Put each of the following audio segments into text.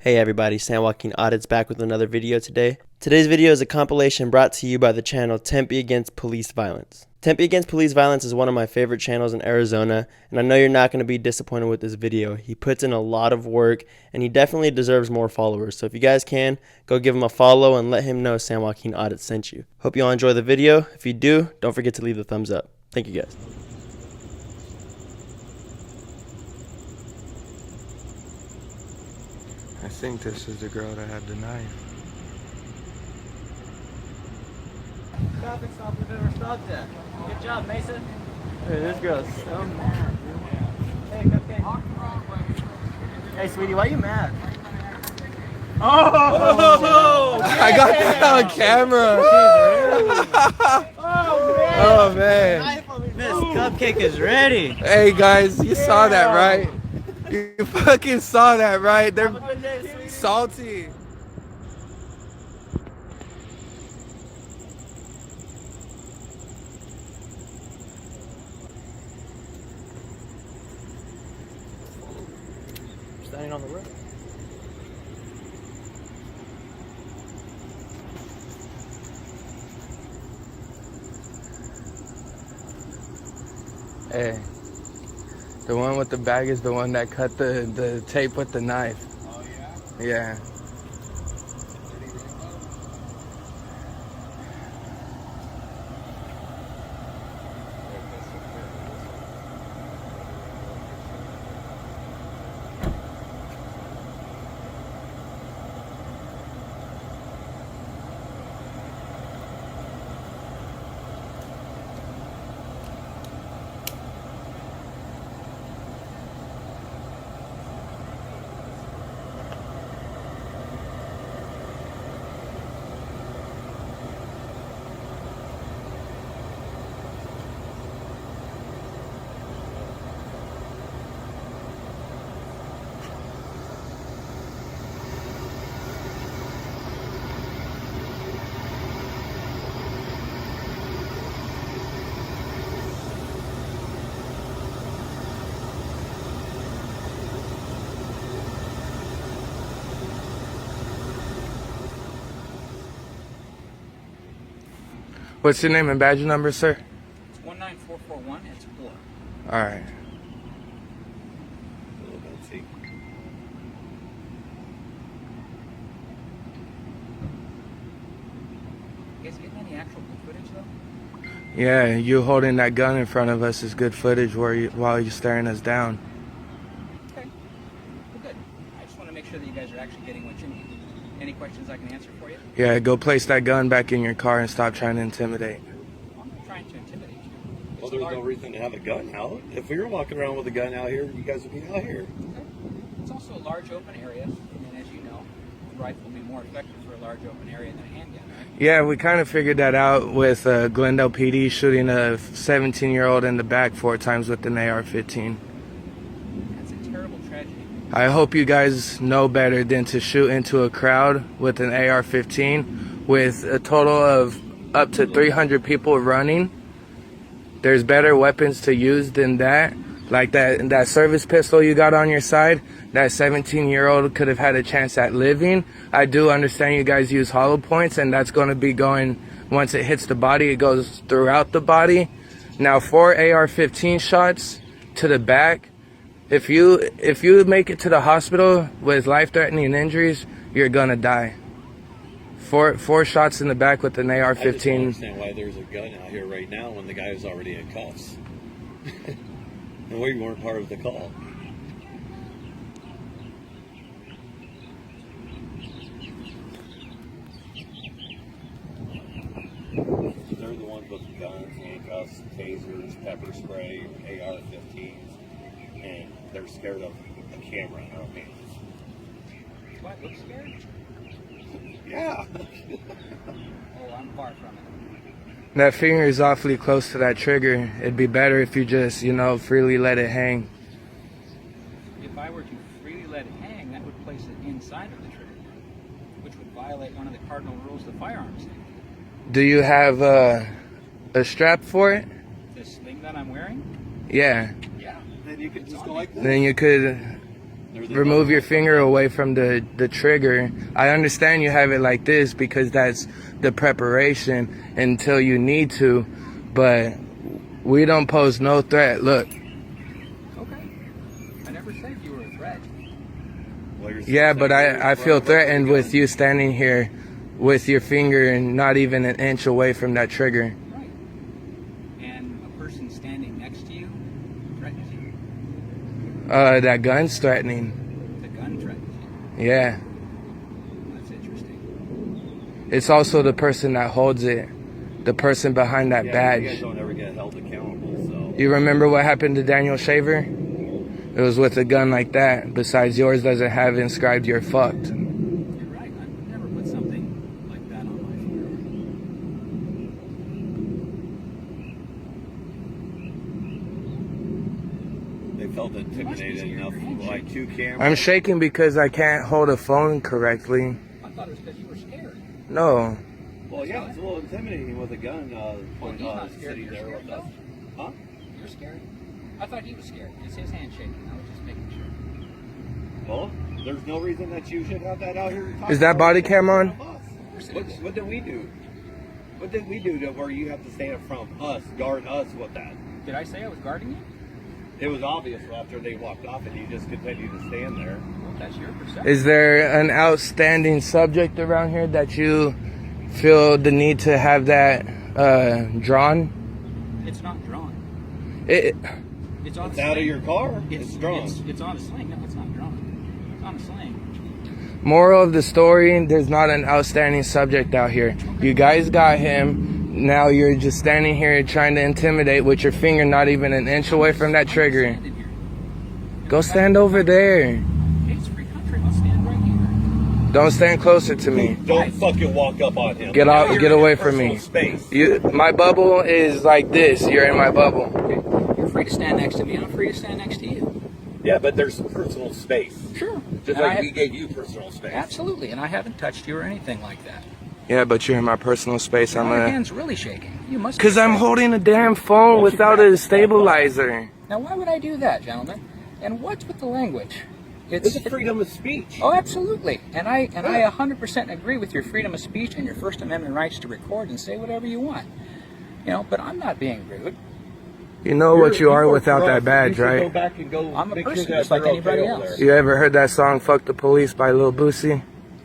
Hey everybody, San Joaquin Audits back with another video today. Today's video is a compilation brought to you by the channel Tempe Against Police Violence. Tempe Against Police Violence is one of my favorite channels in Arizona, and I know you're not going to be disappointed with this video. He puts in a lot of work, and he definitely deserves more followers. So if you guys can, go give him a follow and let him know San Joaquin Audits sent you. Hope you all enjoy the video. If you do, don't forget to leave the thumbs up. Thank you guys. I think this is the girl that had the knife. Traffic stop we've ever stopped at. Good job, Mason. Hey, this girl's so mad. Hey, Cupcake. Hey, sweetie, why you mad? Oh! I got that on camera. Oh man. This Cupcake is ready. Hey guys, you saw that, right? You fucking saw that, right? They're salty. Standing on the roof. Hey, the one with the bag is the one that cut the tape with the knife. Oh, yeah? Yeah. What's your name and badge number, sir? It's 19441. It's Explore. All right. You guys getting any actual good footage, though? Yeah, you holding that gun in front of us is good footage while you're staring us down. Okay. Well, good. I just want to make sure that you guys are actually getting what you need. Any questions I can answer for you? Yeah, go place that gun back in your car and stop trying to intimidate. I'm not trying to intimidate you. Well, there's no reason to have a gun out. If we were walking around with a gun out here, you guys would be out here. Okay. It's also a large open area, and as you know, a rifle will be more effective for a large open area than a handgun, right? Yeah, we kind of figured that out with Glendale PD shooting a 17-year-old in the back 4 times with an AR-15. That's a terrible tragedy. I hope you guys know better than to shoot into a crowd with an AR-15 with a total of up to 300 people running. There's better weapons to use than that. Like that service pistol you got on your side, that 17-year-old could have had a chance at living. I do understand you guys use hollow points, and that's going to be going, once it hits the body, it goes throughout the body. Now, 4 AR-15 shots to the back, if you make it to the hospital with life-threatening injuries, you're gonna die. Four shots in the back with an I just don't AR-15. understand why there's a gun out here right now when the guy is already in cuffs. And we weren't part of the call. They're the ones with the guns, handcuffs, tasers, pepper spray, AR-15s, and they're scared of the camera in our hands. Do I look scared? Yeah. Oh, I'm far from it. That finger is awfully close to that trigger. It'd be better if you just, freely let it hang. If I were to freely let it hang, that would place it inside of the trigger, which would violate one of the cardinal rules of firearms safety. Do you have a strap for it? This thing that I'm wearing? Yeah. Yeah. Then you could just go like that. Then you could remove your finger away from the trigger. I understand you have it like this because that's the preparation until you need to, but we don't pose no threat. Look. Okay. I never said you were a threat. Well, Yeah, but I feel threatened with you standing here with your finger and not even an inch away from that trigger. Right. And a person standing next to you threatens you. That gun's threatening. The gun threatens you. Yeah. That's interesting. It's also the person that holds it. The person behind that You guys badge. don't ever get held accountable, so. You remember what happened to Daniel Shaver? It was with a gun like that. Besides, yours doesn't have inscribed "you're fucked." You're right. I would never put something like that on my finger. They felt intimidated enough by 2 cameras. I'm shaking because I can't hold a phone correctly. I thought it was because you were scared. No. Well, yeah, it's a little intimidating with a gun He's not scared. sitting You're there scared, with us. though? Huh? You're scared? I thought he was scared. It's his hand shaking. I was just making sure. Well, there's no reason that you should have that out here. Is that body cam on? What did we do? What did we do to where you have to stand in front of us, guard us with that? Did I say I was guarding you? It was obvious after they walked off and you just continued to stand there. Well, that's your perception. Is there an outstanding subject around here that you feel the need to have that drawn? It's not drawn. It, It's on It's a out of sling. your car. It's drawn. It's on a sling. No, it's not drawn. It's on a sling. moral of the story, there's not an outstanding subject out here. You guys got him. Now you're just standing here trying to intimidate with your finger not even an inch away from that trigger. Stand in here. Go stand over there. It's free country. I'll stand right here. Don't stand closer to me. Don't fucking walk up on him. Get out, You're get in away your from me. personal Space. My bubble is like this. You're in my bubble. You're free to stand next to me. I'm free to stand next to you. Yeah, but there's personal space. Sure. Just And like we gave you personal space. Absolutely. And I haven't touched you or anything like that. Yeah, but you're in my personal space. I'm Now your gonna. hand's really shaking. You must. Cause I'm holding a damn phone without a stabilizer. Now, why would I do that, gentlemen? And what's with the language? It's freedom of speech. Oh, absolutely. And I 100% agree with your freedom of speech and your First Amendment rights to record and say whatever you want. You know, but I'm not being rude. You know what you are work without for that us. badge, You should right? Go back and go I'm a make sure person that just like you're anybody okay over else. there. You ever heard that song "Fuck the Police" by Lil Boosie?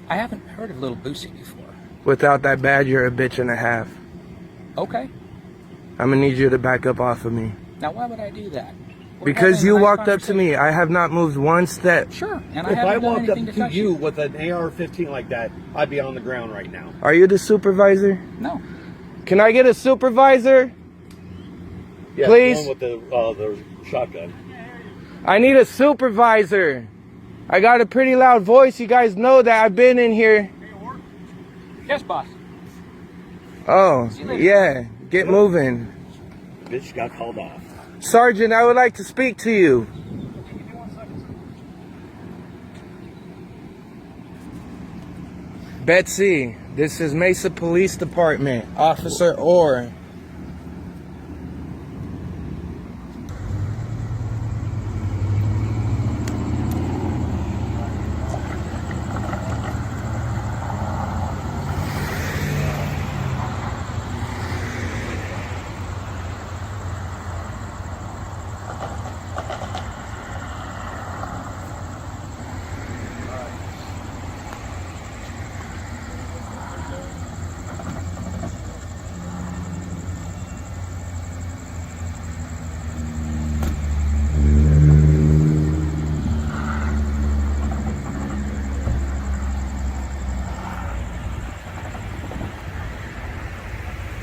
I haven't heard of Little Boosie before. Without that badge, you're a bitch and a half. Okay. I'm gonna need you to back up off of me. Now, why would I do that? We're Because having a you nice walked up to me. conversation. I have not moved one step. Sure. And I If I haven't done walked up anything to to touch you with an AR-15 like that, I'd be on the ground right now. Are you the supervisor? No. Can I get a supervisor? Yeah, Please? the one with the shotgun. I need a supervisor. I got a pretty loud voice. You guys know that I've been in here. Yes, boss. Oh, yeah. Get moving. Bitch got called off. Sergeant, I would like to speak to you. Betsy, this is Mesa Police Department. Officer Orr.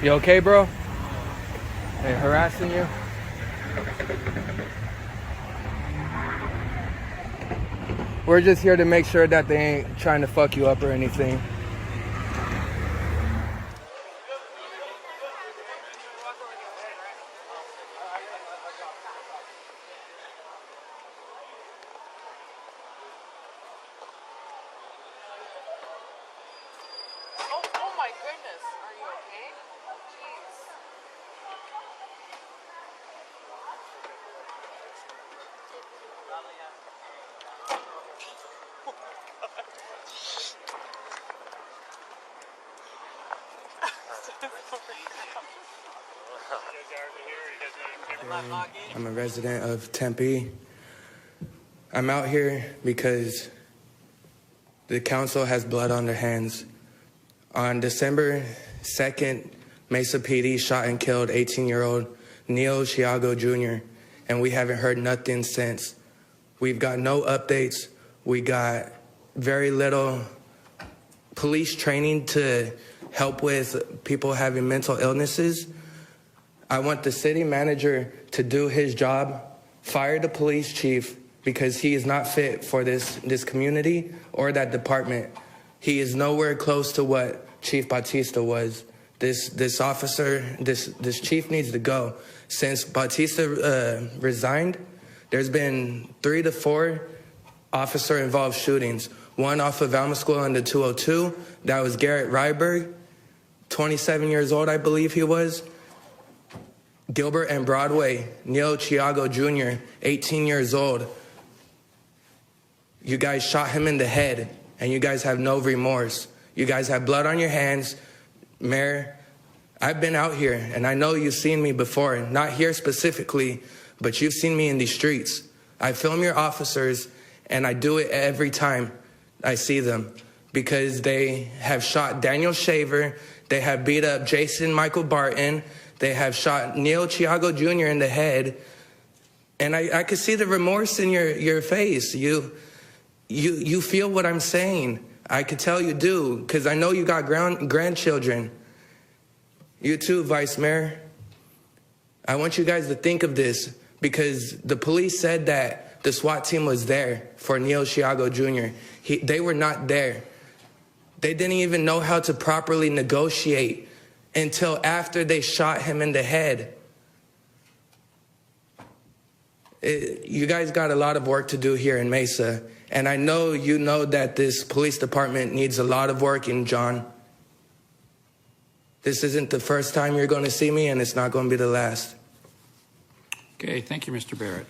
You okay, bro? They harassing you? We're just here to make sure that they ain't trying to fuck you up or anything. Oh my goodness. Are you okay? Jeez. I'm a resident of Tempe. I'm out here because the council has blood on their hands. On December 2nd, Mesa PD shot and killed 18-year-old Neil Chiago Jr., and we haven't heard nothing since. We've got no updates. We got very little police training to help with people having mental illnesses. I want the city manager to do his job, fire the police chief because he is not fit for this community or that department. He is nowhere close to what Chief Bautista was. This officer, this chief needs to go. Since Bautista resigned, there's been 3 to 4 officer-involved shootings. One off of Alma School on the 202, that was Garrett Ryberg, 27 years old, I believe he was. Gilbert and Broadway, Neil Chiago Jr., 18 years old. You guys shot him in the head, and you guys have no remorse. You guys have blood on your hands. Mayor, I've been out here, and I know you've seen me before, not here specifically, but you've seen me in these streets. I film your officers, and I do it every time I see them because they have shot Daniel Shaver, they have beat up Jason Michael Barton, they have shot Neil Chiago Jr. in the head, and I could see the remorse in your face. You feel what I'm saying. I could tell you do, because I know you got grandchildren. You too, Vice Mayor. I want you guys to think of this, because the police said that the SWAT team was there for Neil Chiago Jr. They were not there. They didn't even know how to properly negotiate until after they shot him in the head. You guys got a lot of work to do here in Mesa, and I know you know that this police department needs a lot of work in John. This isn't the first time you're going to see me, and it's not going to be the last. Okay, thank you, Mr. Barrett.